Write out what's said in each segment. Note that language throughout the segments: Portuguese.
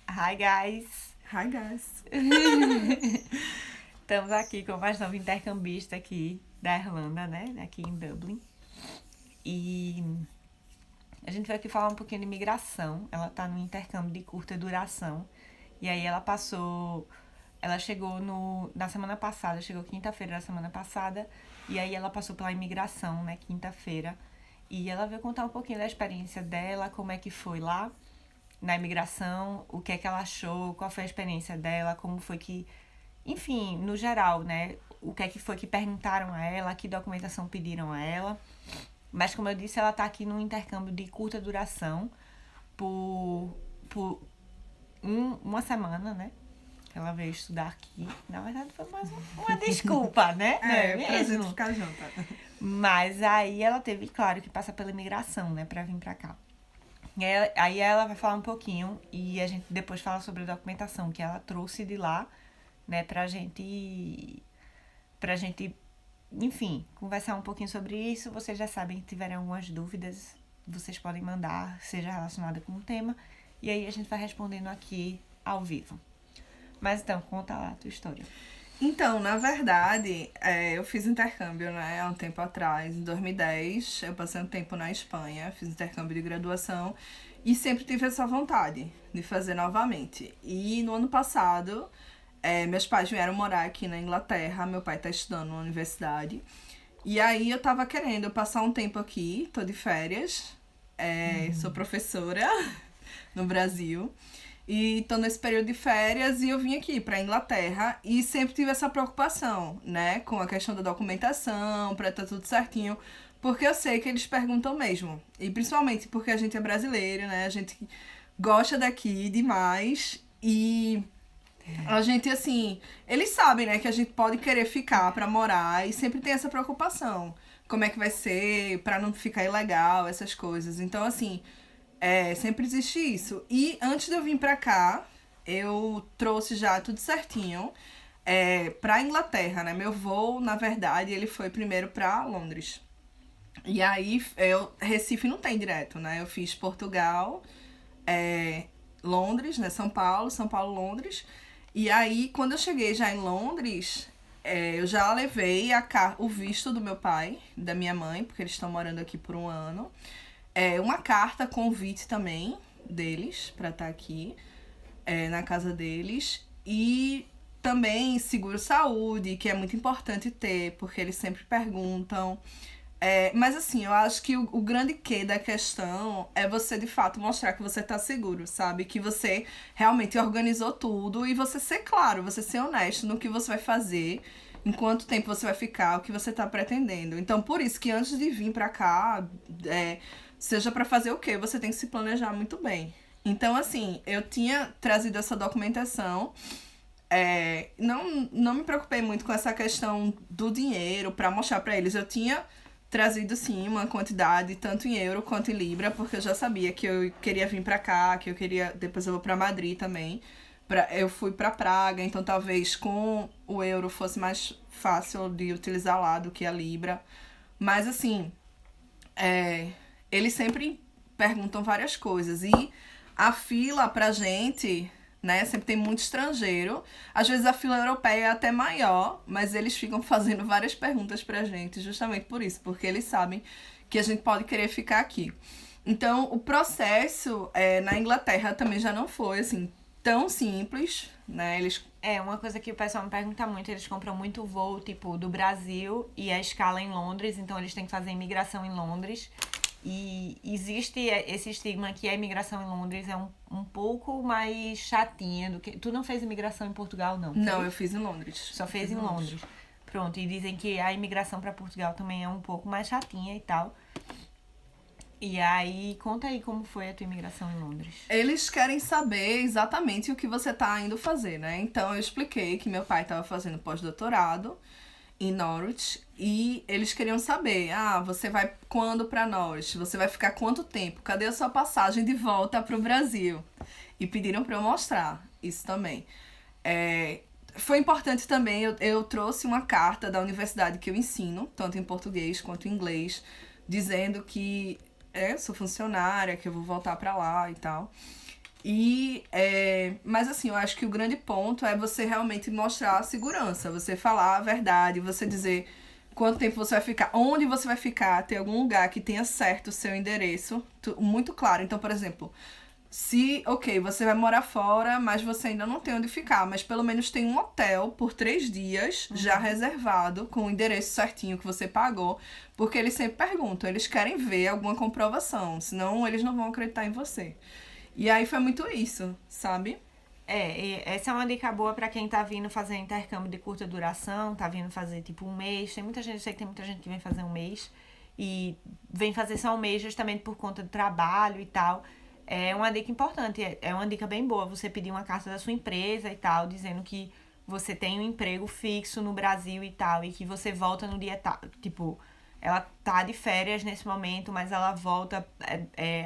Hi, guys! Hi, guys. Estamos aqui com mais novo intercambista aqui da Irlanda, né? Aqui em Dublin. E a gente veio aqui falar um pouquinho de imigração. Ela tá no intercâmbio de curta duração. E aí ela chegou na semana passada, chegou quinta-feira da semana passada. E aí ela passou pela imigração, né? Quinta-feira. E ela veio contar um pouquinho da experiência dela, como é que foi lá na imigração, o que é que ela achou, qual foi a experiência dela, como foi que, enfim, no geral, né, o que é que foi que perguntaram a ela, que documentação pediram a ela. Mas, como eu disse, ela tá aqui num intercâmbio de curta duração por uma semana, né? Ela veio estudar aqui. Na verdade, foi mais uma desculpa, né? Não é pra gente mesmo? ficar junto. Mas aí ela teve, claro, que passar pela imigração, né, pra vir pra cá. Aí ela vai falar um pouquinho e a gente depois fala sobre a documentação que ela trouxe de lá, né, pra gente, enfim, conversar um pouquinho sobre isso. Vocês já sabem que tiverem algumas dúvidas, vocês podem mandar, seja relacionada com o tema, e aí a gente vai respondendo aqui ao vivo. Mas então, conta lá a tua história. Então, na verdade, eu fiz intercâmbio, né, há um tempo atrás, em 2010. Eu passei um tempo na Espanha, fiz intercâmbio de graduação e sempre tive essa vontade de fazer novamente. E no ano passado, meus pais vieram morar aqui na Inglaterra, meu pai tá estudando na universidade. E aí eu tava querendo passar um tempo aqui, tô de férias, sou professora no Brasil. E tô nesse período de férias e eu vim aqui pra Inglaterra e sempre tive essa preocupação, né? Com a questão da documentação, pra estar tudo certinho. Porque eu sei que eles perguntam mesmo. E principalmente porque a gente é brasileiro, né? A gente gosta daqui demais e a gente, assim... Eles sabem, né? Que a gente pode querer ficar pra morar e sempre tem essa preocupação. Como é que vai ser pra não ficar ilegal, essas coisas. Então, assim... sempre existe isso. E antes de eu vir pra cá, eu trouxe já tudo certinho pra Inglaterra, né? Meu voo, na verdade, ele foi primeiro pra Londres. E aí, Recife não tem direto, né? Eu fiz Portugal, Londres, né? São Paulo, Londres. E aí, quando eu cheguei já em Londres, eu já levei o visto do meu pai, da minha mãe, porque eles estão morando aqui por um ano. Uma carta convite também deles pra estar aqui na casa deles. E também seguro-saúde, que é muito importante ter, porque eles sempre perguntam. Mas assim, eu acho que o grande quê da questão é você de fato mostrar que você tá seguro, sabe? Que você realmente organizou tudo e você ser claro, você ser honesto no que você vai fazer, em quanto tempo você vai ficar, o que você tá pretendendo. Então, por isso que antes de vir pra cá, seja pra fazer o quê, você tem que se planejar muito bem. Então, assim, eu tinha trazido essa documentação. Não me preocupei muito com essa questão do dinheiro pra mostrar pra eles. Eu tinha trazido, sim, uma quantidade, tanto em euro quanto em libra, porque eu já sabia que eu queria vir pra cá, que eu queria... Depois eu vou pra Madrid também. Eu fui pra Praga, então talvez com o euro fosse mais fácil de utilizar lá do que a libra. Mas, assim, eles sempre perguntam várias coisas. E a fila pra gente, né, sempre tem muito estrangeiro. Às vezes a fila europeia é até maior, mas eles ficam fazendo várias perguntas pra gente, justamente por isso, porque eles sabem que a gente pode querer ficar aqui. Então, o processo na Inglaterra também já não foi, assim, tão simples, né? Uma coisa que o pessoal me pergunta muito, eles compram muito voo, tipo, do Brasil e a escala em Londres, então eles têm que fazer imigração em Londres. E existe esse estigma que a imigração em Londres é um pouco mais chatinha do que... Tu não fez imigração em Portugal, não? Não, fez? eu fiz em Londres. Só fez em Londres. Pronto, e dizem que a imigração para Portugal também é um pouco mais chatinha e tal. E aí, conta aí como foi a tua imigração em Londres. Eles querem saber exatamente o que você tá indo fazer, né? Então eu expliquei que meu pai tava fazendo pós-doutorado em Norwich e eles queriam saber, você vai quando pra Norwich? Você vai ficar quanto tempo? Cadê a sua passagem de volta pro Brasil? E pediram pra eu mostrar isso também. Foi importante também, eu trouxe uma carta da universidade que eu ensino, tanto em português quanto em inglês, dizendo que sou funcionária, que eu vou voltar pra lá e tal. Mas assim, eu acho que o grande ponto é você realmente mostrar a segurança, você falar a verdade, você dizer quanto tempo você vai ficar, onde você vai ficar, ter algum lugar que tenha certo o seu endereço, muito claro. Então, por exemplo, se, ok, você vai morar fora, mas você ainda não tem onde ficar, mas pelo menos tem um hotel por 3 dias já reservado, com o endereço certinho que você pagou, porque eles sempre perguntam, eles querem ver alguma comprovação, senão eles não vão acreditar em você. E aí foi muito isso, sabe? E essa é uma dica boa pra quem tá vindo fazer intercâmbio de curta duração, tá vindo fazer tipo um mês. Tem muita gente, eu sei que tem muita gente que vem fazer um mês e vem fazer só um mês justamente por conta do trabalho e tal. É uma dica importante, é uma dica bem boa você pedir uma carta da sua empresa e tal, dizendo que você tem um emprego fixo no Brasil e tal, e que você volta no dia tal. Tipo, ela tá de férias nesse momento, mas ela volta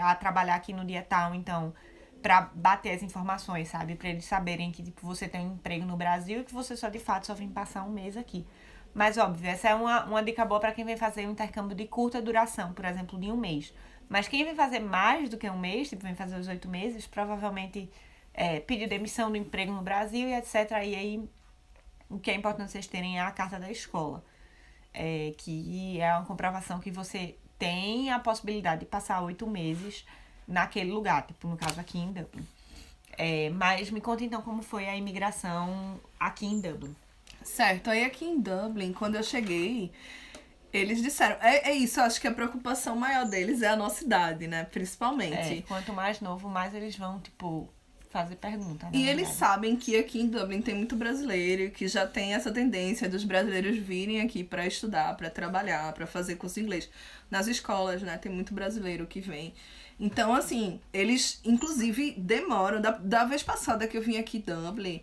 a trabalhar aqui no dia tal, então pra bater as informações, sabe? Pra eles saberem que tipo, você tem um emprego no Brasil e que você só de fato só vem passar um mês aqui. Mas óbvio, essa é uma dica boa pra quem vem fazer um intercâmbio de curta duração, por exemplo, de um mês. Mas quem vem fazer mais do que um mês, tipo, vem fazer os 8 meses, provavelmente pediu demissão do emprego no Brasil e etc. E aí o que é importante vocês terem é a carta da escola. Que é uma comprovação que você tem a possibilidade de passar 8 meses naquele lugar, tipo, no caso aqui em Dublin. Mas me conta então como foi a imigração aqui em Dublin. Certo, aí aqui em Dublin, quando eu cheguei, eles disseram, isso, eu acho que a preocupação maior deles é a nossa idade, né, principalmente. Quanto mais novo, mais eles vão, tipo, fazer pergunta, né? E eles sabem que aqui em Dublin tem muito brasileiro, que já tem essa tendência dos brasileiros virem aqui pra estudar, pra trabalhar, pra fazer curso de inglês. Nas escolas, né, tem muito brasileiro que vem. Então, assim, eles, inclusive, demoram. Da vez passada que eu vim aqui em Dublin,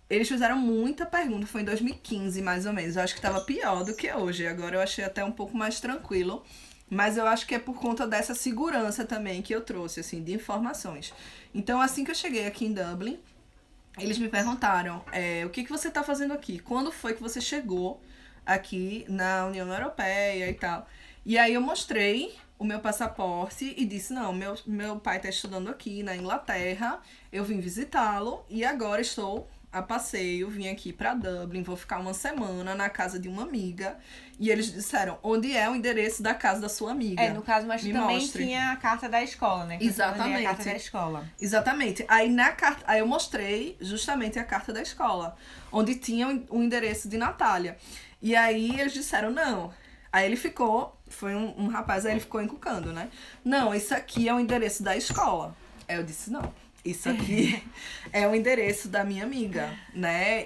eles fizeram muita pergunta. Foi em 2015, mais ou menos. Eu acho que tava pior do que hoje. Agora eu achei até um pouco mais tranquilo. Mas eu acho que é por conta dessa segurança também que eu trouxe, assim, de informações. Então, assim que eu cheguei aqui em Dublin, eles me perguntaram, o que você tá fazendo aqui? Quando foi que você chegou aqui na União Europeia e tal? E aí eu mostrei o meu passaporte e disse, não, meu pai tá estudando aqui na Inglaterra, eu vim visitá-lo e agora estou a passeio, vim aqui pra Dublin, vou ficar uma semana na casa de uma amiga. E eles disseram, onde é o endereço da casa da sua amiga? No caso, mas Me também mostre. tinha a carta da escola, né? Que Exatamente. a carta da escola. Exatamente. Aí eu mostrei justamente a carta da escola, onde tinha o endereço de Natália. E aí eles disseram, não. Aí ele ficou, foi um rapaz, aí ele ficou encucando, né? Não, isso aqui é o endereço da escola. Aí eu disse, não, isso aqui é o endereço da minha amiga, né?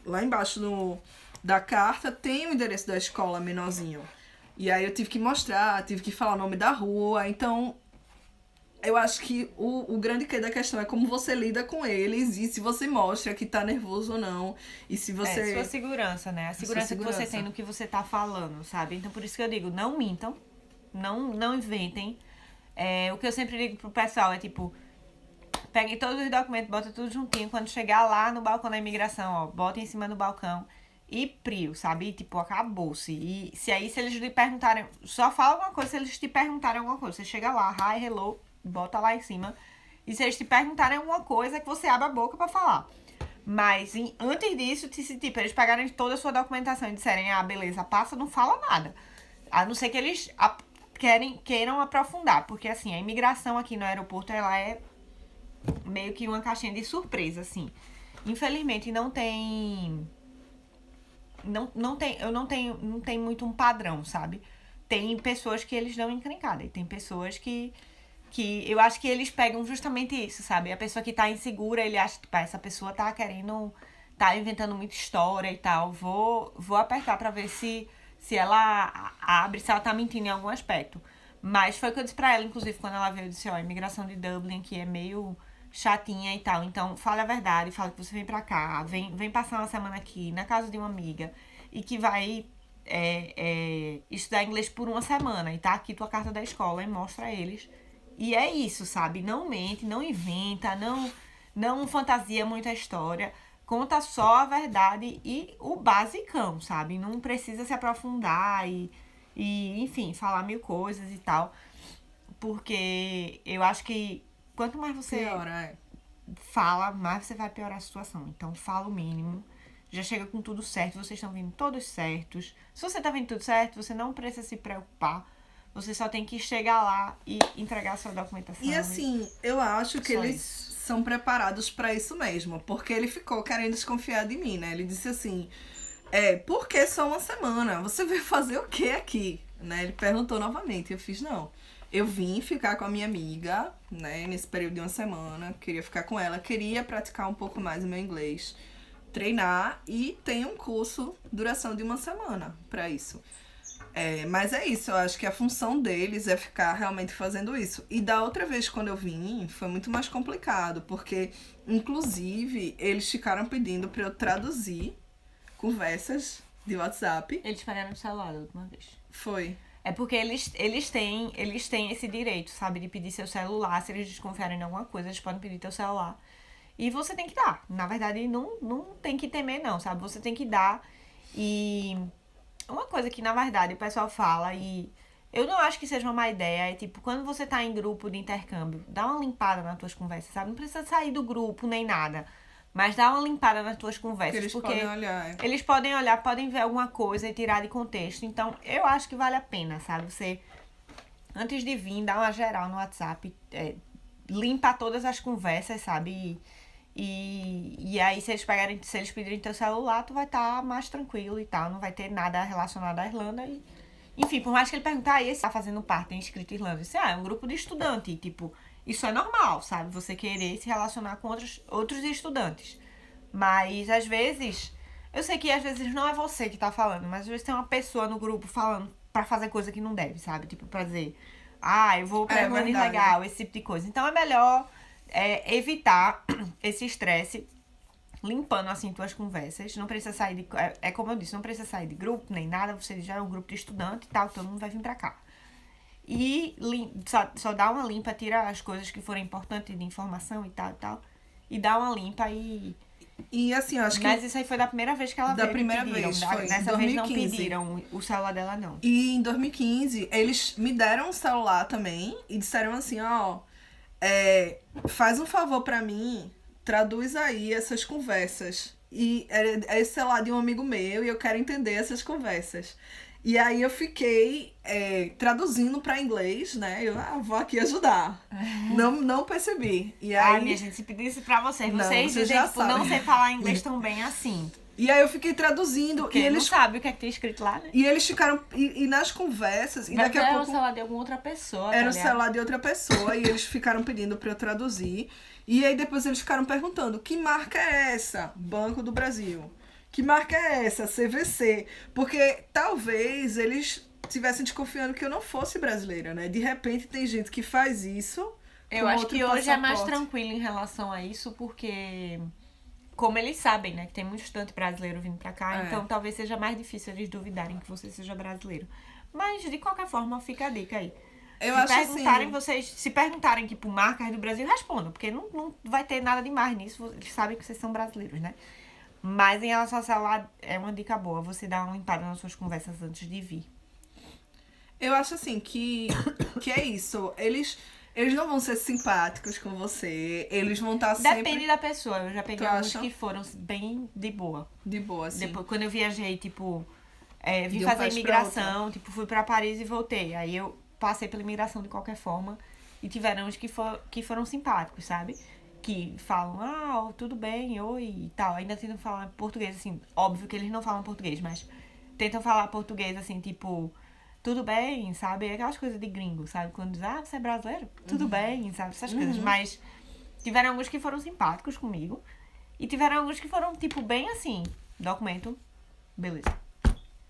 Lá embaixo da carta tem o endereço da escola menorzinho. E aí eu tive que mostrar, tive que falar o nome da rua, então eu acho que o grande quê da questão é como você lida com eles e se você mostra que tá nervoso ou não. E se você... sua segurança, né? A segurança que você tem no que você tá falando, sabe? Então, por isso que eu digo, não mintam, não inventem. O que eu sempre digo pro pessoal é, tipo, peguem todos os documentos, bota tudo juntinho. Quando chegar lá no balcão da imigração, ó, bota em cima do balcão e prio, sabe? E, tipo, acabou-se. E se eles lhe perguntarem, só fala alguma coisa se eles te perguntarem alguma coisa. Você chega lá, hi, hello, bota lá em cima. E se eles te perguntarem alguma coisa, é que você abre a boca pra falar. Mas antes disso, se tipo, eles pegarem toda a sua documentação e disserem, beleza, passa, não fala nada. A não ser que eles queiram aprofundar. Porque, assim, a imigração aqui no aeroporto, ela é meio que uma caixinha de surpresa, assim. Infelizmente, não tem muito um padrão, sabe? Tem pessoas que eles dão encrencada e tem pessoas que eu acho que eles pegam justamente isso, sabe? A pessoa que tá insegura, ele acha que, essa pessoa tá querendo, tá inventando muita história e tal. Vou apertar pra ver se ela abre, se ela tá mentindo em algum aspecto. Mas foi o que eu disse pra ela, inclusive, quando ela veio, eu disse, a imigração de Dublin aqui é meio chatinha e tal. Então, fale a verdade, fale que você vem pra cá, vem passar uma semana aqui, na casa de uma amiga, e que vai estudar inglês por uma semana, e tá aqui tua carta da escola, e mostra a eles. E é isso, sabe? Não mente, não inventa, não fantasia muita história. Conta só a verdade e o basicão, sabe? Não precisa se aprofundar e enfim, falar mil coisas e tal. Porque eu acho que quanto mais você Piora, fala, mais você vai piorar a situação. Então, fala o mínimo. Já chega com tudo certo. Vocês estão vindo todos certos. Se você tá vendo tudo certo, você não precisa se preocupar. Você só tem que chegar lá e entregar a sua documentação. E assim, eu acho que Só eles isso. são preparados pra isso mesmo. Porque ele ficou querendo desconfiar de mim, né? Ele disse assim, por que só uma semana? Você veio fazer o que aqui? Né? Ele perguntou novamente. Eu fiz, não. Eu vim ficar com a minha amiga, né? Nesse período de uma semana. Queria ficar com ela. Queria praticar um pouco mais o meu inglês. Treinar. E tem um curso, duração de uma semana pra isso. Mas é isso, eu acho que a função deles é ficar realmente fazendo isso. E da outra vez, quando eu vim, foi muito mais complicado, porque, inclusive, eles ficaram pedindo pra eu traduzir conversas de WhatsApp. Eles pegaram o celular da última vez. Foi. É porque eles têm esse direito, sabe? De pedir seu celular. Se eles desconfiarem de alguma coisa, eles podem pedir teu celular. E você tem que dar. Na verdade, não tem que temer, não, sabe? Você tem que dar. E uma coisa que, na verdade, o pessoal fala, e eu não acho que seja uma má ideia, é tipo, quando você tá em grupo de intercâmbio, dá uma limpada nas tuas conversas, sabe? Não precisa sair do grupo nem nada, mas dá uma limpada nas tuas conversas, Eles porque podem olhar. eles podem olhar, podem ver alguma coisa e tirar de contexto. Então, eu acho que vale a pena, sabe? Você, antes de vir, dá uma geral no WhatsApp, limpa todas as conversas, sabe? E aí, se eles pedirem teu celular, tu vai estar mais tranquilo e tal. Não vai ter nada relacionado à Irlanda. Enfim, por mais que ele pergunte, esse tá fazendo parte, tem inscrito Irlanda. Isso é um grupo de estudante. Tipo, isso é normal, sabe? Você querer se relacionar com outros estudantes. Mas, às vezes, eu sei que às vezes não é você que tá falando, mas às vezes tem uma pessoa no grupo falando pra fazer coisa que não deve, sabe? Tipo, pra dizer, eu vou pra Irlanda verdade. ilegal, esse tipo de coisa. Então, é melhor evitar esse estresse limpando assim tuas conversas. Não precisa sair de. Como eu disse, não precisa sair de grupo nem nada. Você já é um grupo de estudante e tal, todo mundo vai vir pra cá. E só dá uma limpa, tira as coisas que forem importantes de informação e tal e tal. E dá uma limpa e. E assim, eu acho que. Mas isso aí foi da primeira vez que ela veio. Da primeira que pediram. vez, foi Dessa em vez não 2015. pediram o celular dela, não. E em 2015, eles me deram um celular também e disseram assim, faz um favor pra mim, traduz aí essas conversas. E esse celular de um amigo meu e eu quero entender essas conversas. E aí eu fiquei traduzindo pra inglês, né? Eu vou aqui ajudar. Não percebi. E aí, Minha gente, se pedisse pra vocês, Não, vocês vocês dizem, já tipo, não sabem. sei falar inglês tão bem assim. e aí eu fiquei traduzindo Porque e não eles, sabe o que é que tem escrito lá, né? e eles ficaram. E nas conversas, e Mas daqui a é o pouco. celular de alguma outra pessoa. Era tá o ligado? celular de outra pessoa e eles ficaram pedindo pra eu traduzir. E aí depois eles ficaram perguntando, que marca é essa? Banco do Brasil. Que marca é essa? CVC. Porque talvez eles estivessem desconfiando que eu não fosse brasileira, né? De repente tem gente que faz isso. Eu com acho outro que hoje é mais passaporte. tranquilo em relação a isso, porque como eles sabem, né, que tem muito estudante brasileiro vindo pra cá, então talvez seja mais difícil eles duvidarem que você seja brasileiro. Mas, de qualquer forma, fica a dica aí. Eu se acho perguntarem, assim. se perguntarem, tipo, marcas do Brasil, respondam, porque não vai ter nada demais nisso, eles sabem que vocês são brasileiros, né? Mas em relação ao celular, é uma dica boa, você dá uma limpada nas suas conversas antes de vir. Eu acho assim que é isso. Eles não vão ser simpáticos com você. Eles vão estar Depende sempre da pessoa, eu já peguei Tu alguns acha? que foram bem de boa. de boa, assim. Depois, quando eu viajei, tipo, vim De um fazer país pra imigração, tipo, fui pra Paris e voltei. Aí eu passei pela imigração de qualquer forma. E tiveram uns que foram simpáticos, sabe? Que falam, tudo bem, oi e tal. Ainda tentam falar português, assim, óbvio que eles não falam português, mas tentam falar português, assim, tipo, tudo bem, sabe? Aquelas coisas de gringo, sabe? Quando diz, você é brasileiro? Tudo bem, sabe? Essas coisas. Mas tiveram alguns que foram simpáticos comigo. E tiveram alguns que foram, tipo, bem assim, documento, beleza,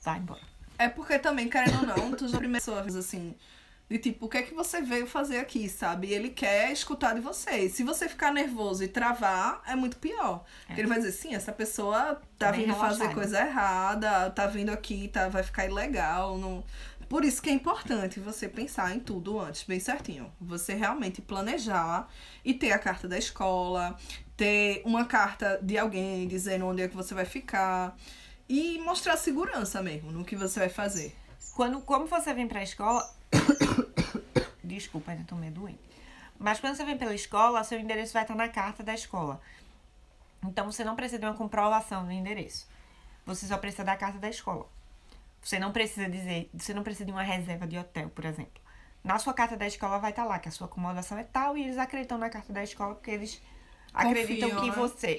vai embora. É porque também, querendo ou não, tu já é a primeira pessoa, assim, de tipo, o que é que você veio fazer aqui, sabe? E ele quer escutar de você. E se você ficar nervoso e travar, é muito pior. Porque ele vai dizer, sim, essa pessoa tá Bem vindo fazer relaxado. coisa errada, tá vindo aqui, vai ficar ilegal. Não... Por isso que é importante você pensar em tudo antes, bem certinho. Você realmente planejar e ter a carta da escola, ter uma carta de alguém dizendo onde é que você vai ficar. E mostrar segurança mesmo no que você vai fazer. Como você vem pra escola, Desculpa, ainda tô meio doente. Mas quando você vem pela escola, seu endereço vai estar na carta da escola. Então, você não precisa de uma comprovação do endereço. Você só precisa da carta da escola. Você não precisa de uma reserva de hotel, por exemplo. Na sua carta da escola vai estar lá que a sua acomodação é tal e eles acreditam na carta da escola porque eles acreditam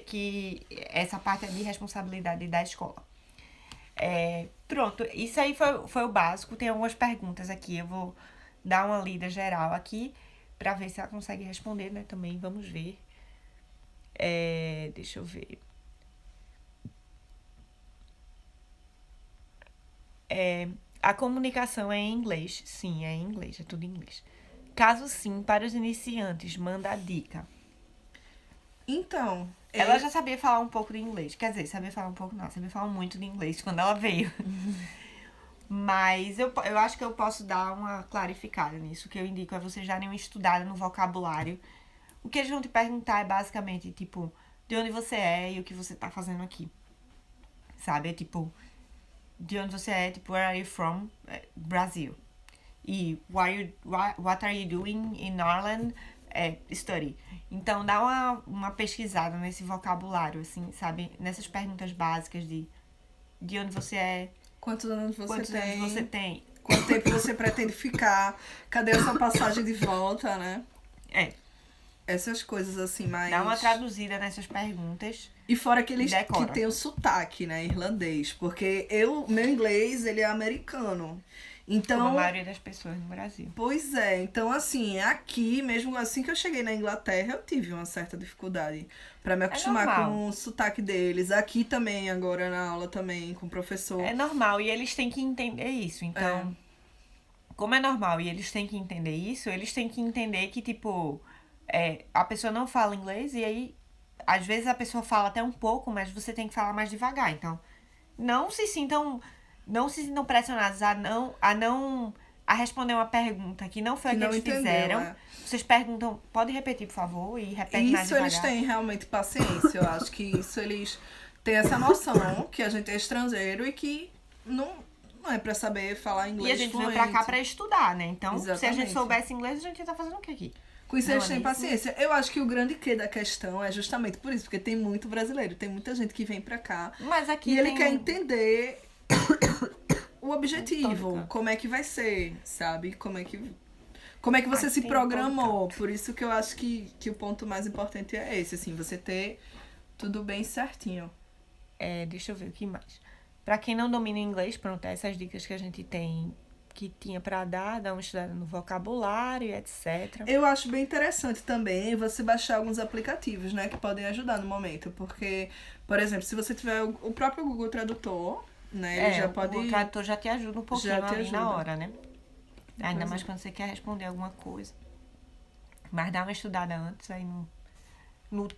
que essa parte é de responsabilidade da escola. Pronto, isso aí foi o básico. Tem algumas perguntas aqui, eu vou dar uma lida geral aqui pra ver se ela consegue responder, né? Também vamos ver. Deixa eu ver. A comunicação é em inglês. Sim, é em inglês, é tudo em inglês. Caso sim, para os iniciantes, manda a dica. Então, Ela já sabia falar um pouco de inglês. Quer dizer, sabia falar um pouco não, sabia falar muito de inglês quando ela veio. Mas eu acho que eu posso dar uma clarificada nisso. O que eu indico é vocês darem uma estudada no vocabulário. O que eles vão te perguntar é basicamente, tipo, de onde você é e o que você tá fazendo aqui. Sabe? É tipo, de onde você é, tipo, where are you from? Brasil. E what are you doing in Ireland? Study. Então, dá uma pesquisada nesse vocabulário, assim, sabe? Nessas perguntas básicas de onde você é, quantos anos você tem. Quanto tempo você pretende ficar? Cadê a sua passagem de volta, né? Essas coisas assim, mais... Dá uma traduzida nessas perguntas. E fora que tem o sotaque, né, irlandês. Porque meu inglês, ele é americano. Então, como a maioria das pessoas no Brasil. Pois é. Então, assim, aqui, mesmo assim que eu cheguei na Inglaterra, eu tive uma certa dificuldade pra me acostumar com o sotaque deles. Aqui também, agora na aula também, com o professor. É normal, e eles têm que entender isso. Então, como é normal e eles têm que entender isso, eles têm que entender que, tipo... a pessoa não fala inglês e aí, às vezes a pessoa fala até um pouco, mas você tem que falar mais devagar. Então, não se sintam pressionados a responder uma pergunta que não foi a que eles fizeram. Vocês perguntam, pode repetir, por favor, e repete mais devagar. Isso eles têm realmente paciência. Eu acho que isso eles têm essa noção que a gente é estrangeiro e que não é pra saber falar inglês fluente. E a gente fluente. veio pra cá pra estudar, né? Então, Exatamente. Se a gente soubesse inglês, a gente ia estar fazendo o que aqui? Com isso eles têm paciência. Eu acho que o grande quê da questão é justamente por isso, porque tem muito brasileiro, tem muita gente que vem pra cá. Mas aqui ele quer entender o objetivo, como é que vai ser, sabe? Como é que você se programou. Por isso que eu acho que o ponto mais importante é esse, assim, você ter tudo bem certinho. Deixa eu ver o que mais. Pra quem não domina inglês, pronto, essas dicas que a gente tem, que tinha pra dar uma estudada no vocabulário, etc. Eu acho bem interessante também você baixar alguns aplicativos, né, que podem ajudar no momento, porque, por exemplo, se você tiver o próprio Google Tradutor, né, ele já pode... O tradutor já te ajuda um pouquinho ali na hora, né? Ainda mais quando você quer responder alguma coisa. Mas dá uma estudada antes aí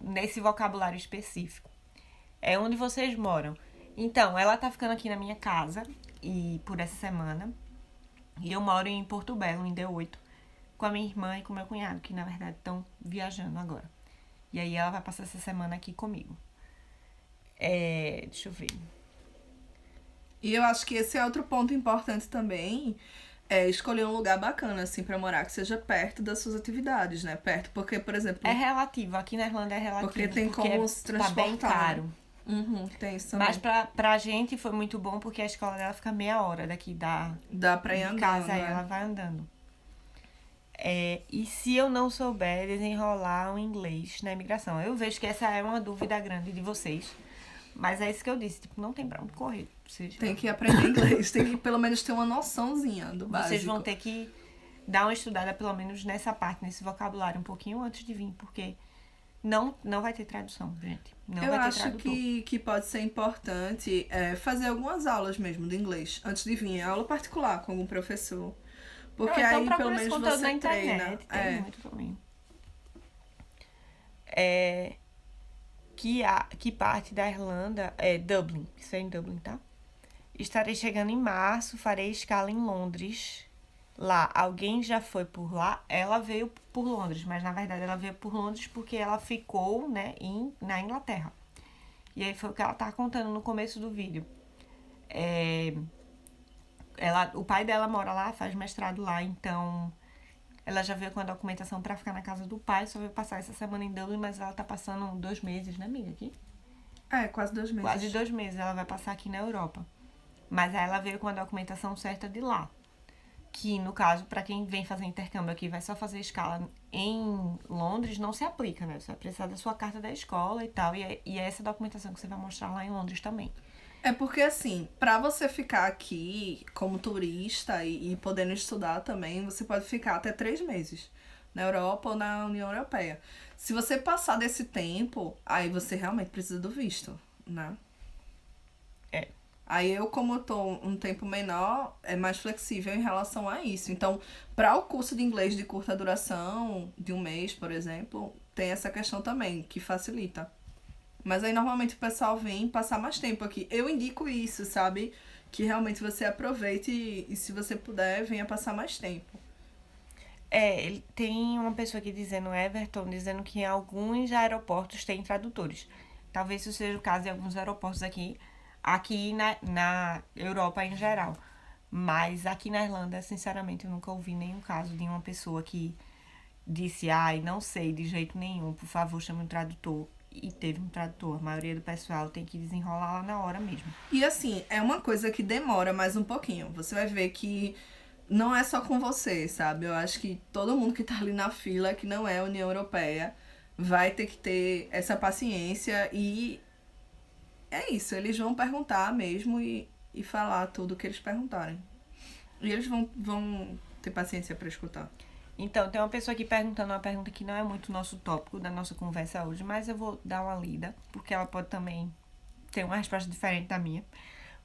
nesse vocabulário específico. É onde vocês moram. Então, ela tá ficando aqui na minha casa e por essa semana. E eu moro em Porto Belo, em D8, com a minha irmã e com meu cunhado, que na verdade estão viajando agora. E aí ela vai passar essa semana aqui comigo. Deixa eu ver. E eu acho que esse é outro ponto importante também, escolher um lugar bacana, assim, pra morar, que seja perto das suas atividades, né? Perto, porque, por exemplo... É relativo, aqui na Irlanda é relativo. Porque tem como se transportar. Tá bem caro. Tem isso também. Mas pra gente foi muito bom, porque a escola dela fica meia hora daqui Dá pra ir andando, casa, aí ela vai andando. E se eu não souber desenrolar o inglês na imigração? Eu vejo que essa é uma dúvida grande de vocês. Mas é isso que eu disse, tipo, não tem pra onde correr. Tem que aprender inglês, tem que pelo menos ter uma noçãozinha do básico. Vocês vão ter que dar uma estudada, pelo menos nessa parte, nesse vocabulário, um pouquinho antes de vir, porque não vai ter tradução, gente. Não vai ter tradutor. Eu acho que pode ser importante fazer algumas aulas mesmo de inglês, antes de vir. Aula particular com algum professor. Porque então, aí, pelo menos, você na treina. Internet, tem muito também. Que parte da Irlanda é Dublin. Isso é em Dublin, tá? Estarei chegando em março, farei escala em Londres. Lá, alguém já foi por lá? Ela veio por Londres, mas na verdade ela veio por Londres porque ela ficou, né, na Inglaterra. E aí foi o que ela tá contando no começo do vídeo. O pai dela mora lá, faz mestrado lá, então Ela já veio com a documentação pra ficar na casa do pai, só veio passar essa semana em Dublin, mas ela tá passando 2 meses, né, amiga, aqui? É, quase 2 meses. Quase 2 meses ela vai passar aqui na Europa. Mas aí ela veio com a documentação certa de lá. Que, no caso, pra quem vem fazer intercâmbio aqui, vai só fazer escala em Londres, não se aplica, né? Você vai precisar da sua carta da escola e tal. E é essa documentação que você vai mostrar lá em Londres também. É porque, assim, pra você ficar aqui como turista e podendo estudar também, você pode ficar até 3 meses na Europa ou na União Europeia. Se você passar desse tempo, aí você realmente precisa do visto, né? É. Aí eu, como eu tô um tempo menor, é mais flexível em relação a isso. Então, para o curso de inglês de curta duração, de 1 mês, por exemplo, tem essa questão também, que facilita. Mas aí, normalmente, o pessoal vem passar mais tempo aqui. Eu indico isso, sabe? Que realmente você aproveite e se você puder, venha passar mais tempo. Tem uma pessoa aqui dizendo, Everton, dizendo que em alguns aeroportos tem tradutores. Talvez isso seja o caso em alguns aeroportos aqui na Europa em geral. Mas aqui na Irlanda, sinceramente, eu nunca ouvi nenhum caso de uma pessoa que disse, ai, não sei de jeito nenhum, por favor, chame um tradutor. E teve um tradutor. A maioria do pessoal tem que desenrolar lá na hora mesmo. E assim, é uma coisa que demora mais um pouquinho. Você vai ver que não é só com você, sabe? Eu acho que todo mundo que tá ali na fila, que não é União Europeia, vai ter que ter essa paciência e é isso. Eles vão perguntar mesmo e falar tudo o que eles perguntarem. E eles vão ter paciência pra escutar. Então, tem uma pessoa aqui perguntando uma pergunta que não é muito nosso tópico da nossa conversa hoje, mas eu vou dar uma lida, porque ela pode também ter uma resposta diferente da minha.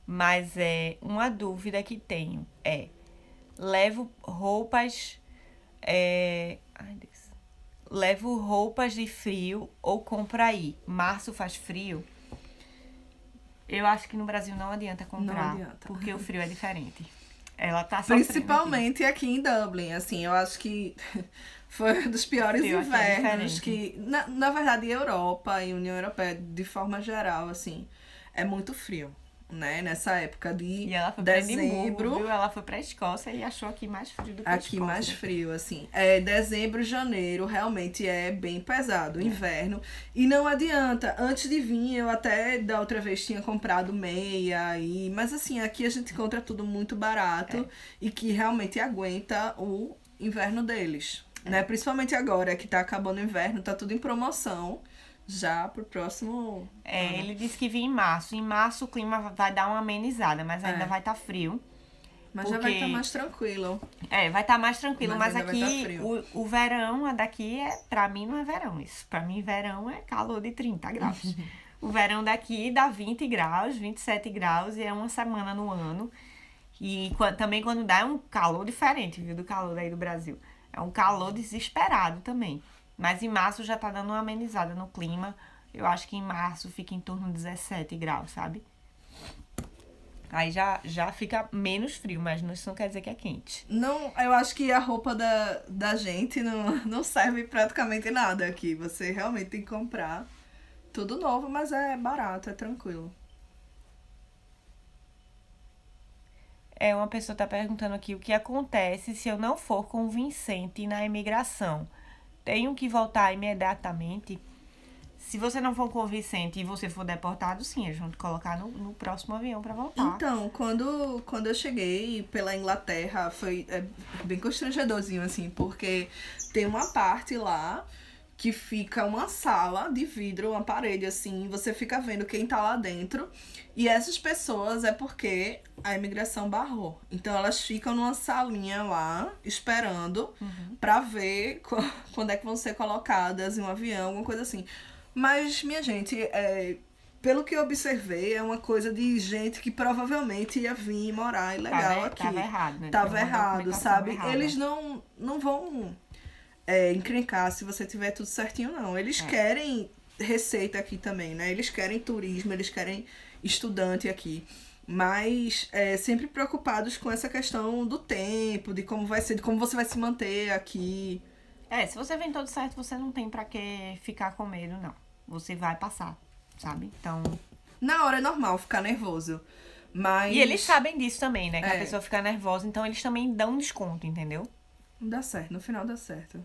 Mas uma dúvida que tenho levo roupas. Ai, Deus. Levo roupas de frio ou compro aí? Março faz frio? Eu acho que no Brasil não adianta comprar, Não adianta. porque o frio é diferente. Ela tá sofrendo Principalmente aqui em Dublin, assim, eu acho que foi um dos piores Frio aqui invernos é que, na verdade, Europa e União Europeia, de forma geral, assim, é muito frio, né? Nessa época de E ela foi pra dezembro. Edimburgo, viu? Ela foi pra Escócia e achou aqui mais frio do que a Aqui Escócia. mais frio, assim. Dezembro, janeiro, realmente é bem pesado, inverno. E não adianta. Antes de vir, eu até da outra vez tinha comprado meia. Mas assim, aqui a gente encontra tudo muito barato e que realmente aguenta o inverno deles. Né? Principalmente agora que tá acabando o inverno, tá tudo em promoção. Já pro próximo. Ele disse que vinha em março. Em março o clima vai dar uma amenizada, mas ainda vai estar frio. Mas já vai estar mais tranquilo. Vai estar mais tranquilo, mas ainda vai tá aqui frio. o verão daqui pra mim não é verão isso. Pra mim verão é calor de 30 graus. O verão daqui dá 20 graus, 27 graus e é uma semana no ano. E também quando dá é um calor diferente, viu, do calor daí do Brasil. É um calor desesperado também. Mas em março já tá dando uma amenizada no clima. Eu acho que em março fica em torno de 17 graus, sabe? Aí já fica menos frio, mas isso não quer dizer que é quente. Não, eu acho que a roupa da gente não serve praticamente nada aqui. Você realmente tem que comprar tudo novo, mas é barato, é tranquilo. Uma pessoa tá perguntando aqui o que acontece se eu não for convincente na imigração. Tenho que voltar imediatamente? Se você não for convincente e você for deportado, sim, eles vão te colocar no próximo avião pra voltar. Então, quando eu cheguei pela Inglaterra, foi bem constrangedorzinho, assim, porque tem uma parte lá que fica uma sala de vidro, uma parede, assim, você fica vendo quem tá lá dentro. E essas pessoas é porque a imigração barrou. Então, elas ficam numa salinha lá, esperando pra ver quando é que vão ser colocadas em um avião, alguma coisa assim. Mas, minha gente, pelo que eu observei, é uma coisa de gente que provavelmente ia vir morar ilegal aqui. Tava errado, né? Tava errado, sabe? Errada. Eles não vão encrencar se você tiver tudo certinho, não. Eles querem receita aqui também, né? Eles querem turismo, eles querem estudante aqui. Mas sempre preocupados com essa questão do tempo, de como vai ser, de como você vai se manter aqui. Se você vem todo certo, você não tem pra que ficar com medo, não. Você vai passar, sabe? Então... Na hora é normal ficar nervoso, mas... E eles sabem disso também, né? Que a pessoa fica nervosa, então eles também dão desconto, entendeu? Dá certo, no final dá certo.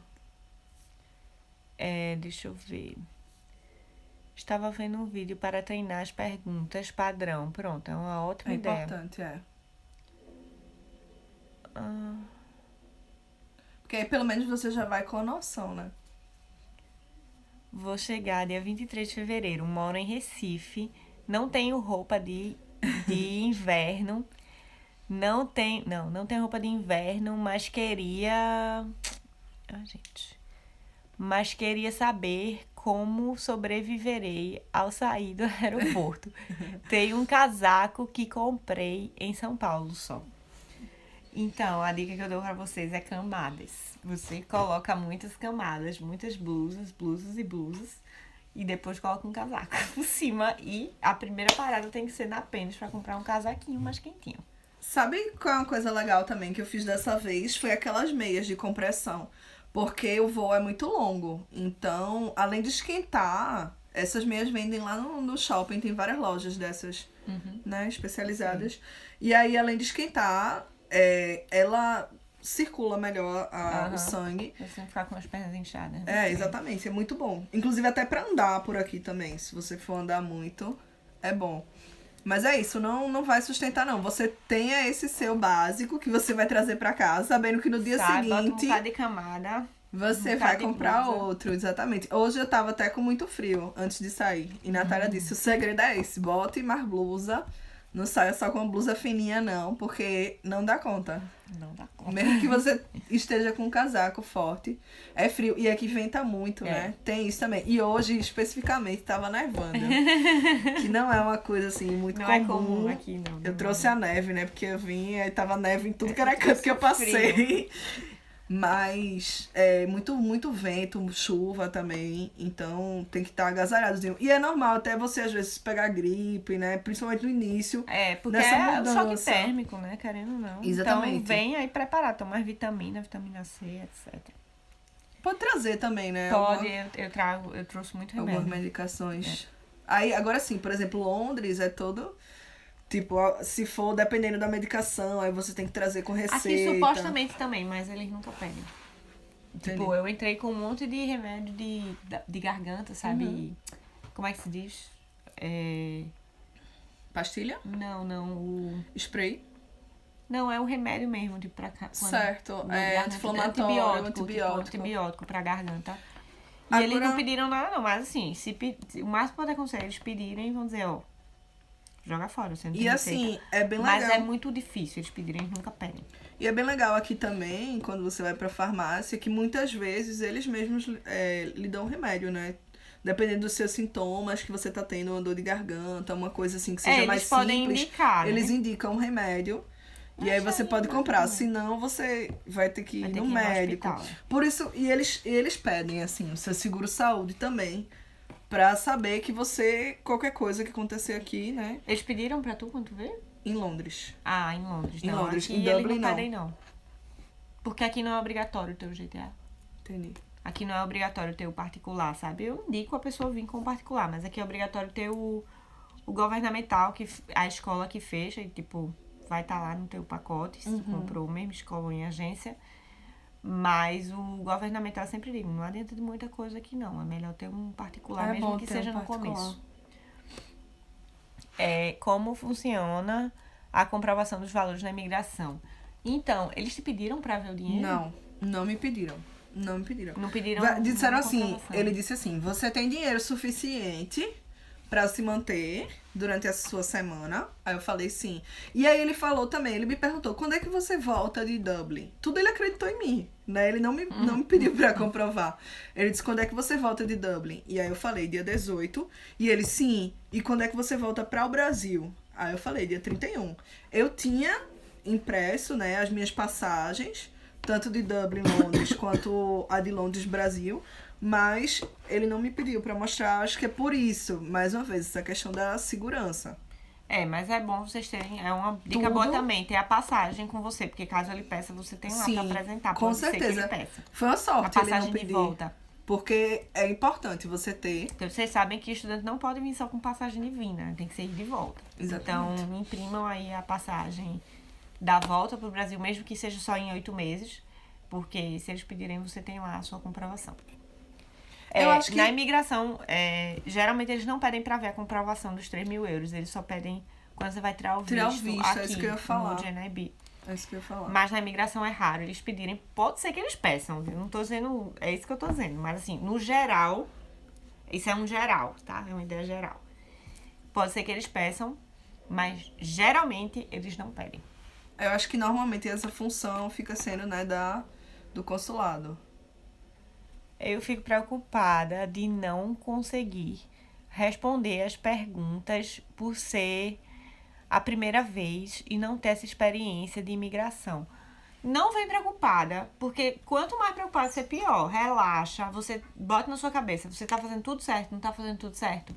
Deixa eu ver. Estava vendo um vídeo para treinar as perguntas padrão. Pronto, é uma ótima É ideia. importante, é. Ah, Porque aí pelo menos você já vai com a noção, né? vou chegar dia 23 de fevereiro. Moro em Recife. Não tenho roupa de inverno. Não tenho roupa de inverno, mas queria. Ah, gente. Mas queria saber como sobreviverei ao sair do aeroporto. Tenho um casaco que comprei em São Paulo só. Então, a dica que eu dou pra vocês é camadas. Você coloca muitas camadas, muitas blusas e blusas. E depois coloca um casaco por cima. E a primeira parada tem que ser na Pênis pra comprar um casaquinho mais quentinho. Sabe qual é uma coisa legal também que eu fiz dessa vez? Foi aquelas meias de compressão. Porque o voo é muito longo. Então, além de esquentar, essas meias vendem lá no shopping. Tem várias lojas dessas, né? Especializadas. E aí, além de esquentar, ela circula melhor o sangue. Você não ficar com as pernas inchadas. Exatamente. É muito bom. Inclusive até pra andar por aqui também. Se você for andar muito, é bom. Mas é isso, não vai sustentar não. Você tenha esse seu básico que você vai trazer pra casa, sabendo que no dia Bota um seguinte bocado de camada. você um vai bocado de comprar blusa. outro, exatamente. Hoje eu tava até com muito frio antes de sair. E Natália disse, o segredo é esse, bote mais blusa. Não saia só com uma blusa fininha não, porque não dá conta. Não dá conta. Mesmo que você esteja com um casaco forte, é frio. E aqui venta muito, né? Tem isso também. E hoje, especificamente, tava nevando. Que não é uma coisa, assim, muito Não comum. é comum aqui, não. Eu trouxe a neve, né? Porque eu vim e tava neve em tudo que era canto que eu passei. Mas muito, muito vento, chuva também. Então tem que estar agasalhadozinho. E é normal até você, às vezes, pegar gripe, né? Principalmente no início. Porque nessa é o choque mudança. térmico, né? Querendo ou não. Exatamente. Então vem aí preparado. Toma mais vitamina C, etc. Pode trazer também, né? Pode, eu trouxe muito remédio. Algumas medicações. Aí, agora sim, por exemplo, Londres é todo... Tipo, se for dependendo da medicação, aí você tem que trazer com receita. Aqui supostamente também, mas eles nunca pedem. Entendi. Tipo, eu entrei com um monte de remédio de garganta, sabe? Como é que se diz? Pastilha? Não, Spray? Não, é um remédio mesmo, tipo, pra cá. Certo, quando anti-inflamatório, antibiótico pra garganta. E Agora... eles não pediram nada, não, mas assim, o máximo que pode acontecer, eles pedirem, vão dizer, ó, joga fora, você não tem E receita. assim, é bem legal. Mas é muito difícil eles pedirem, eles nunca pedem. E é bem legal aqui também, quando você vai pra farmácia, que muitas vezes eles mesmos lhe dão remédio, né? Dependendo dos seus sintomas que você tá tendo, uma dor de garganta, uma coisa assim que seja mais eles podem simples. indicar, né? Eles indicam um remédio. E aí você pode comprar, senão você vai ter que ir no médico. hospital. Por isso, e eles pedem, assim, o seu seguro-saúde também, pra saber que você, qualquer coisa que acontecer aqui, né, Eles pediram pra tu quando tu veio? em Londres. Ah, em Londres. Em Não, Londres, aqui em eles Dublin, não não. pedem, não. Porque aqui não é obrigatório ter o GTA. Entendi. Aqui não é obrigatório ter o particular, sabe? Eu indico a pessoa vir com o particular, mas aqui é obrigatório ter o governamental, a escola que fecha e, tipo, vai estar lá no teu pacote, se tu comprou mesmo escola ou em agência. Mas o governamental, eu sempre digo, não adianta de muita coisa aqui não. É melhor ter um particular, É mesmo bom que ter seja um no particular. começo. Como funciona a comprovação dos valores na imigração. Então, eles te pediram pra ver o dinheiro? Não me pediram. Não me pediram. Não pediram Disseram nenhuma assim, comprovação. ele disse assim, você tem dinheiro suficiente pra se manter durante a sua semana? Aí eu falei sim. E aí ele falou também, ele me perguntou, quando é que você volta de Dublin? Tudo ele acreditou em mim, né? Ele não me pediu pra comprovar. Ele disse, quando é que você volta de Dublin? E aí eu falei, dia 18. E ele, sim. E quando é que você volta para o Brasil? Aí eu falei, dia 31. Eu tinha impresso, né, as minhas passagens, tanto de Dublin, Londres, quanto a de Londres, Brasil. Mas ele não me pediu pra mostrar, acho que é por isso, mais uma vez, essa questão da segurança. Mas é bom vocês terem, é uma dica boa também, ter a passagem com você, porque caso ele peça, você tem lá Sim, pra apresentar, com pode ser certeza. que ele peça. Foi uma A sorte ele não passagem de pedir. volta. Porque é importante você ter. Porque vocês sabem que estudante não pode vir só com passagem de vinda, né? Tem que ser de volta. Exatamente. Então, imprimam aí a passagem da volta pro Brasil, mesmo que seja só em 8 meses, Porque se eles pedirem, você tem lá a sua comprovação. Eu acho que... Na imigração, geralmente eles não pedem pra ver a comprovação dos 3 mil euros. Eles só pedem quando você vai tirar o visto aqui, é isso que eu ia falar. no GNIB. É isso que eu ia falar. Mas na imigração é raro eles pedirem. Pode ser que eles peçam, viu? Não tô dizendo... É isso que eu tô dizendo. Mas assim, no geral... Isso é um geral, tá? É uma ideia geral. Pode ser que eles peçam, mas geralmente eles não pedem. Eu acho que normalmente essa função fica sendo, né, do consulado. Eu fico preocupada de não conseguir responder as perguntas por ser a primeira vez e não ter essa experiência de imigração. Não vem preocupada, porque quanto mais preocupada você, pior. Relaxa, você bota na sua cabeça, você tá fazendo tudo certo, não tá fazendo tudo certo.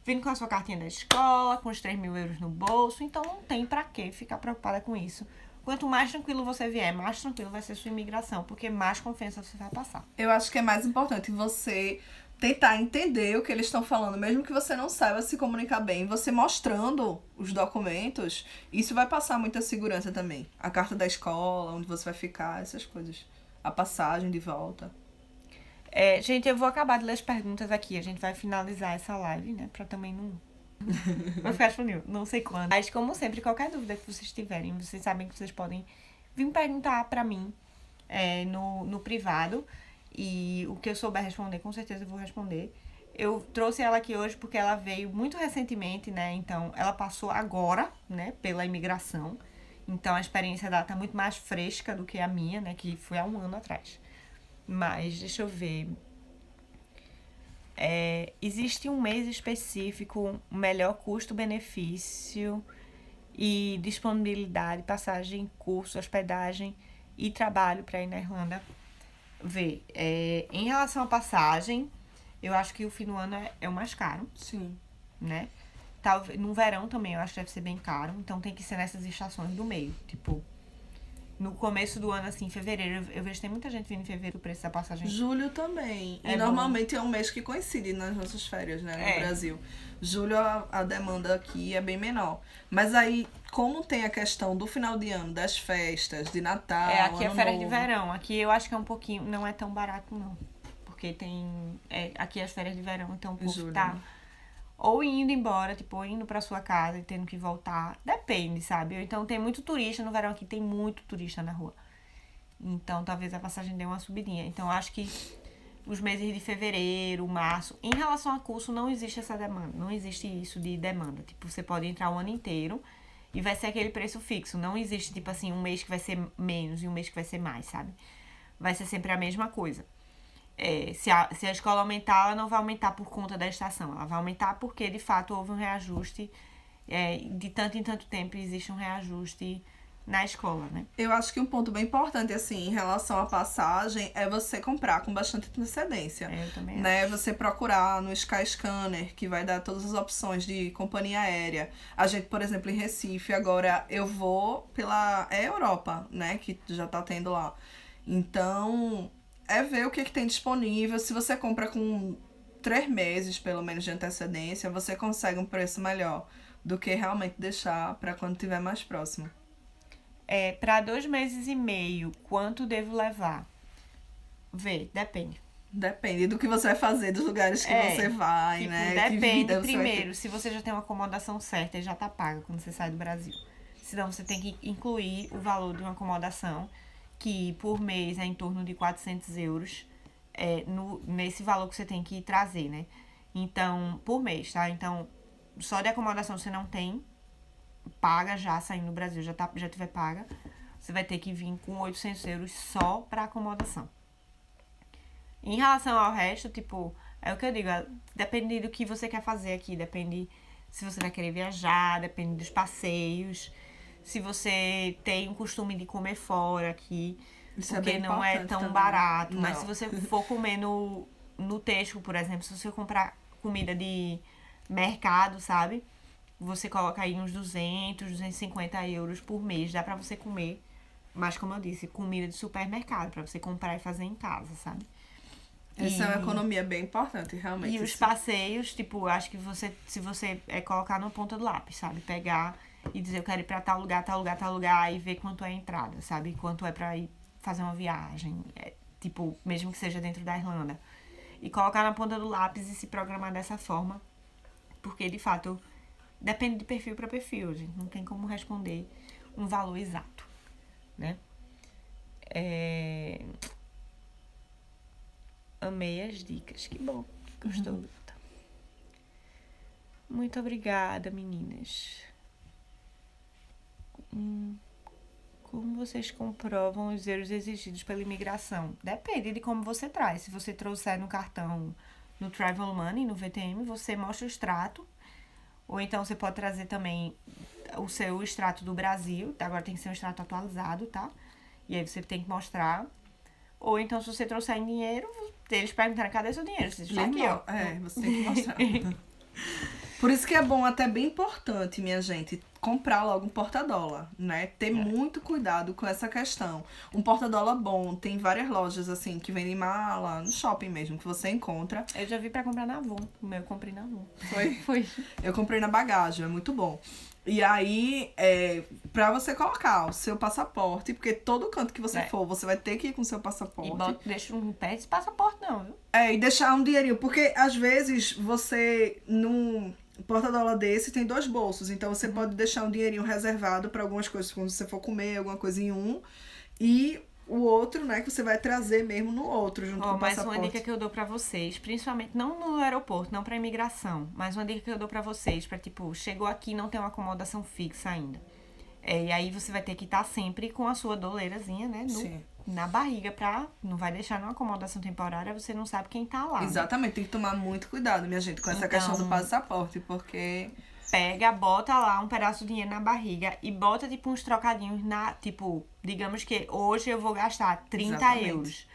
Vindo com a sua cartinha da escola, com os 3 mil euros no bolso, então não tem pra que ficar preocupada com isso. Quanto mais tranquilo você vier, mais tranquilo vai ser sua imigração, porque mais confiança você vai passar. Eu acho que é mais importante você tentar entender o que eles estão falando, mesmo que você não saiba se comunicar bem. Você mostrando os documentos, isso vai passar muita segurança também. A carta da escola, onde você vai ficar, essas coisas. A passagem de volta. Gente, eu vou acabar de ler as perguntas aqui. A gente vai finalizar essa live, né? Pra também não... Vou ficar disponível, não sei quando. Mas, como sempre, qualquer dúvida que vocês tiverem, vocês sabem que vocês podem vir perguntar pra mim no privado. E o que eu souber responder, com certeza eu vou responder. Eu trouxe ela aqui hoje porque ela veio muito recentemente, né? Então, ela passou agora, né? Pela imigração. Então, a experiência dela tá muito mais fresca do que a minha, né? Que foi há 1 ano atrás. Mas, deixa eu ver. Existe um mês específico, melhor custo-benefício e disponibilidade, passagem, curso, hospedagem e trabalho para ir na Irlanda. Em relação à passagem, eu acho que o fim do ano é o mais caro. Sim. Né? Talvez, no verão também eu acho que deve ser bem caro. Então tem que ser nessas estações do meio. Tipo, no começo do ano, assim, fevereiro. Eu vejo que tem muita gente vindo em fevereiro, o preço da passagem. Julho também. É e bom. Normalmente é um mês que coincide nas nossas férias, né? No Brasil. Julho a demanda aqui é bem menor. Mas aí, como tem a questão do final de ano, das festas, de Natal, Aqui é Ano férias Novo. de verão. Aqui eu acho que é um pouquinho... Não é tão barato, não. Porque tem... aqui as férias de verão, então o povo Julho, tá... né? Ou indo embora, tipo, ou indo pra sua casa e tendo que voltar. Depende, sabe? Ou então tem muito turista no verão. Aqui tem muito turista na rua. Então, talvez a passagem dê uma subidinha. Então, acho que os meses de fevereiro, março... Em relação a curso, não existe essa demanda. Não existe isso de demanda. Tipo, você pode entrar o ano inteiro e vai ser aquele preço fixo. Não existe, tipo assim, um mês que vai ser menos e um mês que vai ser mais, sabe? Vai ser sempre a mesma coisa. Se a escola aumentar, ela não vai aumentar por conta da estação. Ela vai aumentar porque, de fato, houve um reajuste. De tanto em tanto tempo existe um reajuste na escola, né? Eu acho que um ponto bem importante, assim, em relação à passagem, é você comprar com bastante antecedência. Eu também né? Você procurar no Skyscanner, que vai dar todas as opções de companhia aérea. A gente, por exemplo, em Recife, agora eu vou pela Europa, né? Que já tá tendo lá. Então, ver o que tem disponível. Se você compra com 3 meses, pelo menos, de antecedência, você consegue um preço melhor do que realmente deixar para quando tiver mais próximo. Para 2 meses e meio, quanto devo levar? Depende. Depende do que você vai fazer, dos lugares que você vai, tipo, né? Depende, primeiro, se você já tem uma acomodação certa e já tá paga quando você sai do Brasil. Senão, você tem que incluir o valor de uma acomodação, que por mês é em torno de 400 euros, nesse valor que você tem que trazer, né? Então, por mês, tá? Então, só de acomodação você não tem, paga já, saindo do Brasil, já tiver paga, você vai ter que vir com 800 euros só pra acomodação. Em relação ao resto, tipo, é o que eu digo, depende do que você quer fazer aqui, depende se você vai querer viajar, depende dos passeios, se você tem o costume de comer fora aqui, Isso porque não é tão também. barato, Não. mas se você for comer no Tesco, por exemplo, se você comprar comida de mercado, sabe? Você coloca aí uns 200, 250 euros por mês, dá pra você comer, mas como eu disse, comida de supermercado, pra você comprar e fazer em casa, sabe? Essa é uma economia bem importante, realmente. E os passeios, tipo, acho que se você colocar na ponta do lápis, sabe? Pegar e dizer, eu quero ir pra tal lugar, tal lugar, tal lugar, e ver quanto é a entrada, sabe? Quanto é pra ir fazer uma viagem, tipo, mesmo que seja dentro da Irlanda. E colocar na ponta do lápis e se programar dessa forma. Porque, de fato, depende de perfil para perfil. A gente não tem como responder um valor exato, né? Amei as dicas. Que bom. Gostou? Muito obrigada, meninas. Como vocês comprovam os erros exigidos pela imigração? Depende de como você traz. Se você trouxer no cartão, no Travel Money, no VTM, você mostra o extrato. Ou então você pode trazer também o seu extrato do Brasil. Agora tem que ser um extrato atualizado, tá? E aí você tem que mostrar. Ou então, se você trouxer em dinheiro, eles perguntaram, cadê seu dinheiro? Você diz, aqui, ó. Você tem que mostrar. Por isso que é bom, até bem importante, minha gente, comprar logo um porta-dólar, né? Ter muito cuidado com essa questão. Um porta-dólar bom, tem várias lojas, assim, que vendem mala, no shopping mesmo, que você encontra. Eu já vi pra comprar na Avon. O meu eu comprei na Avon. Foi? Eu comprei na Bagagem, é muito bom. E aí, pra você colocar o seu passaporte, porque todo canto que você for, você vai ter que ir com o seu passaporte. E deixa um pé de passaporte não, viu? E deixar um dinheirinho, porque às vezes você, num porta-dólar desse, tem 2 bolsos, então você pode deixar um dinheirinho reservado pra algumas coisas, quando você for comer, alguma coisa em um, e o outro, né, que você vai trazer mesmo no outro, junto com o passaporte. Mas uma dica que eu dou pra vocês, principalmente não no aeroporto, não pra imigração, mas uma dica que eu dou pra vocês, pra tipo, chegou aqui e não tem uma acomodação fixa ainda. E aí você vai ter que estar sempre com a sua doleirazinha, né, na barriga, não vai deixar numa acomodação temporária, você não sabe quem tá lá. Exatamente, tem que tomar muito cuidado, minha gente, com essa questão do passaporte, porque... Pega, bota lá um pedaço de dinheiro na barriga e bota, tipo, uns trocadinhos tipo, digamos que hoje eu vou gastar 30 euros.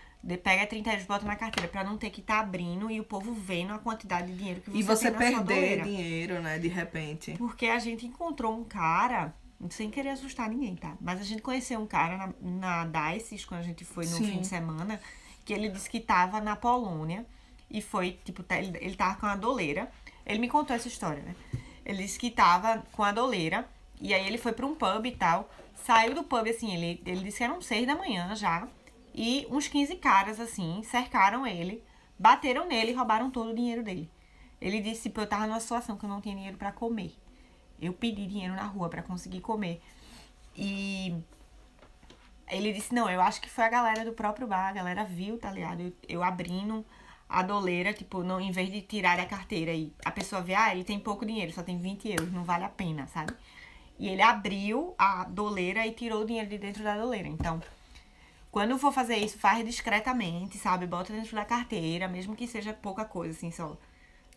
Pega 30 euros, bota na carteira pra não ter que estar abrindo e o povo vendo a quantidade de dinheiro que você tem na sua doleira. E você perder dinheiro, né, de repente. Porque a gente encontrou um cara, sem querer assustar ninguém, tá? Mas a gente conheceu um cara na Dices, quando a gente foi no fim de semana, que ele disse que tava na Polônia e foi, tipo, ele tava com a doleira. Ele me contou essa história, né? Ele disse que tava com a doleira, e aí ele foi pra um pub e tal, saiu do pub, assim, ele disse que eram 6 da manhã já, e uns 15 caras, assim, cercaram ele, bateram nele e roubaram todo o dinheiro dele. Ele disse, tipo, eu tava numa situação que eu não tinha dinheiro pra comer. Eu pedi dinheiro na rua pra conseguir comer. E ele disse, não, eu acho que foi a galera do próprio bar, a galera viu, tá ligado? Eu abrindo a doleira, tipo, não, em vez de tirar a carteira e a pessoa vê, ele tem pouco dinheiro, só tem 20 euros, não vale a pena, sabe? E ele abriu a doleira e tirou o dinheiro de dentro da doleira. Então, quando for fazer isso, faz discretamente, sabe? Bota dentro da carteira, mesmo que seja pouca coisa, assim, só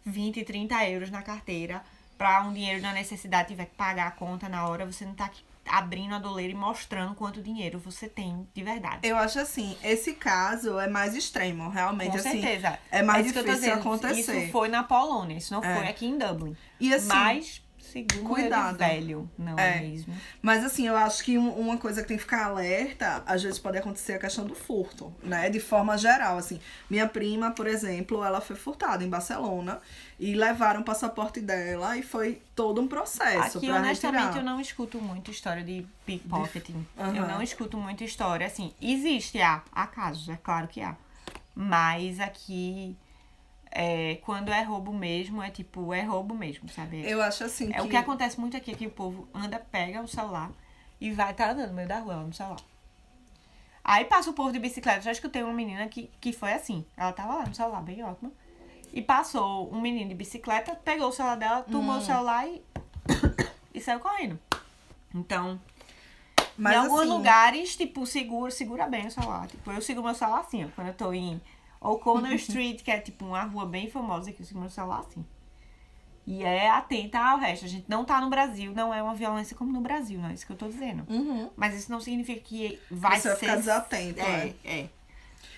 20, 30 euros na carteira, pra um dinheiro na necessidade tiver que pagar a conta na hora, você não tá abrindo a doleira e mostrando quanto dinheiro você tem de verdade. Eu acho assim, esse caso é mais extremo, realmente. Com assim, certeza. É mais difícil acontecer. Isso foi na Polônia, isso não foi aqui em Dublin. E assim, mas, segundo cuidado. velho, não é mesmo? Mas assim, eu acho que uma coisa que tem que ficar alerta, às vezes pode acontecer a questão do furto, né? De forma geral, assim. Minha prima, por exemplo, ela foi furtada em Barcelona e levaram o passaporte dela e foi todo um processo aqui, pra honestamente, retirar. eu não escuto muito história de pickpocketing. Uhum. Eu não escuto muito história, assim. Existe, há casos, é claro que há. Mas aqui, quando é roubo mesmo, é roubo mesmo, sabe? Eu acho assim que... O que acontece muito aqui é que o povo pega o celular e vai andando no meio da rua, no celular. Aí passa o povo de bicicleta. Já escutei uma menina que foi assim. Ela tava lá no celular, bem ótima. E passou um menino de bicicleta, pegou o celular dela, tomou o celular e saiu correndo. Então, mas em alguns assim, lugares, tipo, segura bem o celular. Tipo, eu seguro meu celular assim, ó. Quando eu tô em O'Connor Street, que é tipo uma rua bem famosa, que eu seguro meu celular assim. E atenta ao resto. A gente não tá no Brasil, não é uma violência como no Brasil, não é isso que eu tô dizendo. Uhum. Mas isso não significa que vai você ser... vai ficar desatento,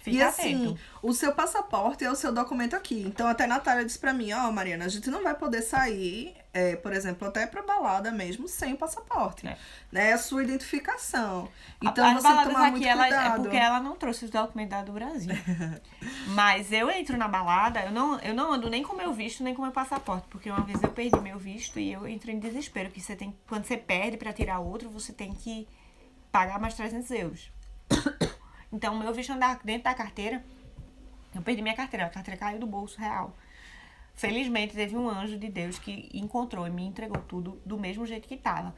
Fica e assim, atento. O seu passaporte é o seu documento aqui. Então, até a Natália disse pra mim, Mariana, a gente não vai poder sair, por exemplo, até pra balada mesmo, sem o passaporte. Né? É a sua identificação. Então, As você baladas tomar aqui, muito cuidado. é porque ela não trouxe os documentos do Brasil. Mas eu entro na balada, eu não ando nem com meu visto, nem com meu passaporte. Porque uma vez eu perdi meu visto e eu entro em desespero. Que quando você perde pra tirar outro, você tem que pagar mais 300 euros. Então, o meu visto andava dentro da carteira. Eu perdi minha carteira. A carteira caiu do bolso real. Felizmente, teve um anjo de Deus que encontrou e me entregou tudo do mesmo jeito que tava.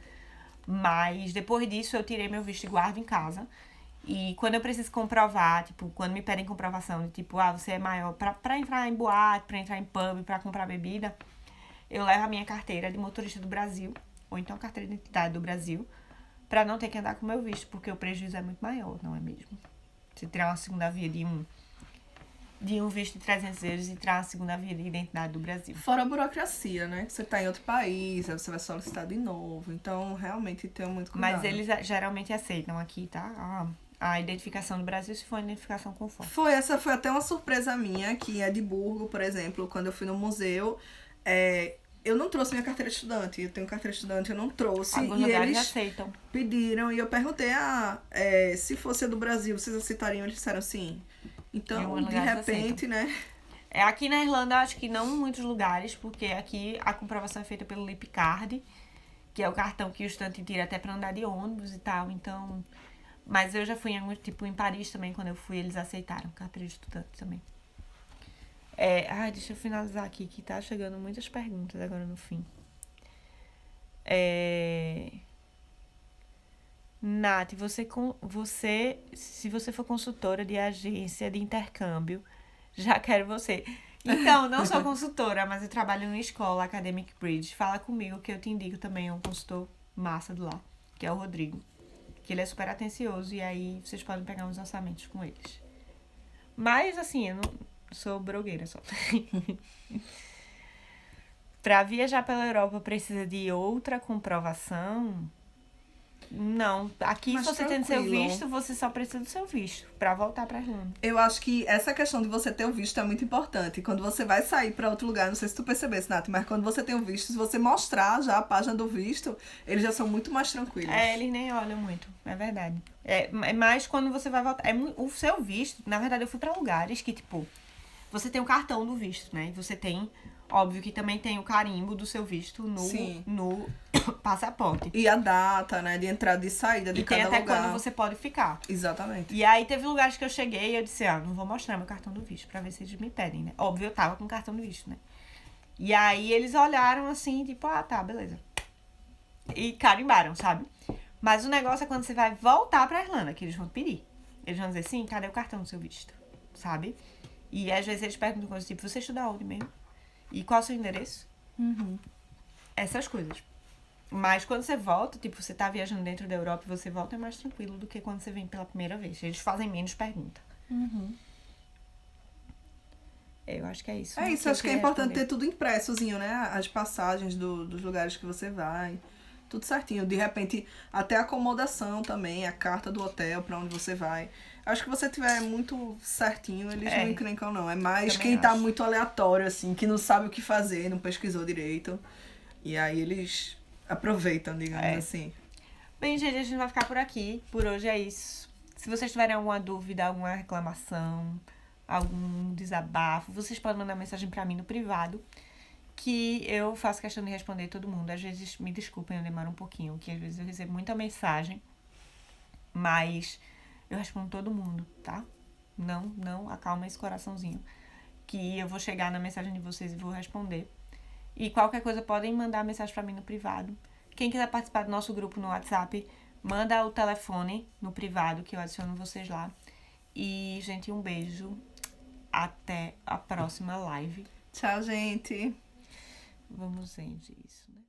Mas, depois disso, eu tirei meu visto e guardo em casa. E quando eu preciso comprovar, tipo, quando me pedem comprovação de tipo, você é maior, pra entrar em boate, pra entrar em pub, pra comprar bebida, eu levo a minha carteira de motorista do Brasil, ou então a carteira de identidade do Brasil, pra não ter que andar com o meu visto, porque o prejuízo é muito maior, não é mesmo? Você tirar uma segunda via de um visto de 300 euros e tirar uma segunda via de identidade do Brasil. Fora a burocracia, né? Que você tá em outro país, aí você vai solicitar de novo. Então, realmente, tenha muito cuidado. Mas eles geralmente aceitam aqui, tá? A identificação do Brasil, se for uma identificação conforme. Essa foi até uma surpresa minha, que em Edimburgo, por exemplo, quando eu fui no museu, eu não trouxe minha carteira de estudante. Eu tenho carteira de estudante, eu não trouxe. Alguns e lugares eles aceitam. pediram, e eu perguntei, se fosse a do Brasil, vocês aceitariam? Eles disseram sim. Então, Alguns de lugares repente, aceitam. né? Aqui na Irlanda, acho que não em muitos lugares, porque aqui a comprovação é feita pelo Lip Card, que é o cartão que o estudante tira até pra andar de ônibus e tal, então... Mas eu já fui em Paris também, quando eu fui, eles aceitaram carteira de estudante também. Deixa eu finalizar aqui, que tá chegando muitas perguntas agora no fim. Nath, se você for consultora de agência de intercâmbio, já quero você. Então, não sou consultora, mas eu trabalho numa escola, Academic Bridge. Fala comigo que eu te indico também um consultor massa de lá, que é o Rodrigo. Que ele é super atencioso e aí vocês podem pegar uns orçamentos com eles. Mas, assim, eu não sou blogueira só. Pra viajar pela Europa precisa de outra comprovação? Não. Aqui, Mas se você tem seu tranquilo. visto, você só precisa do seu visto pra voltar pra Irlanda. Eu acho que essa questão de você ter o visto é muito importante. Quando você vai sair pra outro lugar, não sei se tu percebesse, Nath, mas quando você tem o visto, se você mostrar já a página do visto, eles já são muito mais tranquilos. Eles nem olham muito, é verdade. É mais quando você vai voltar. O seu visto, na verdade, eu fui pra lugares que, tipo, você tem o cartão do visto, né? E você tem, óbvio que também tem o carimbo do seu visto no passaporte. E a data, né, de entrada e saída de E cada tem até lugar. quando você pode ficar. Exatamente. E aí teve lugares que eu cheguei e eu disse, não vou mostrar meu cartão do visto pra ver se eles me pedem, né? Óbvio, eu tava com o cartão do visto, né? E aí eles olharam assim, tipo, tá, beleza. E carimbaram, sabe? Mas o negócio é quando você vai voltar pra Irlanda, que eles vão pedir. Eles vão dizer, sim, cadê o cartão do seu visto? Sabe? E às vezes eles perguntam coisas tipo, você estuda onde mesmo? E qual é o seu endereço? Essas coisas. Mas quando você volta, tipo, você tá viajando dentro da Europa e você volta, é mais tranquilo do que quando você vem pela primeira vez. Eles fazem menos perguntas. Eu acho que é isso. É isso, eu acho que é queria importante responder. ter tudo impressozinho, né? As passagens dos lugares que você vai. Tudo certinho. De repente, até a acomodação também, a carta do hotel pra onde você vai. Acho que você tiver muito certinho, eles não encrencam, não. É mais Também quem tá acho. muito aleatório, assim, que não sabe o que fazer, não pesquisou direito. E aí eles aproveitam, digamos assim. Bem, gente, a gente vai ficar por aqui. Por hoje é isso. Se vocês tiverem alguma dúvida, alguma reclamação, algum desabafo, vocês podem mandar mensagem pra mim no privado, que eu faço questão de responder todo mundo. Às vezes, me desculpem, eu demoro um pouquinho, que às vezes eu recebo muita mensagem, mas eu respondo todo mundo, tá? Não, acalma esse coraçãozinho, que eu vou chegar na mensagem de vocês e vou responder. E qualquer coisa, podem mandar mensagem pra mim no privado. Quem quiser participar do nosso grupo no WhatsApp, manda o telefone no privado, que eu adiciono vocês lá. E, gente, um beijo. Até a próxima live. Tchau, gente! Vamos ver isso, né?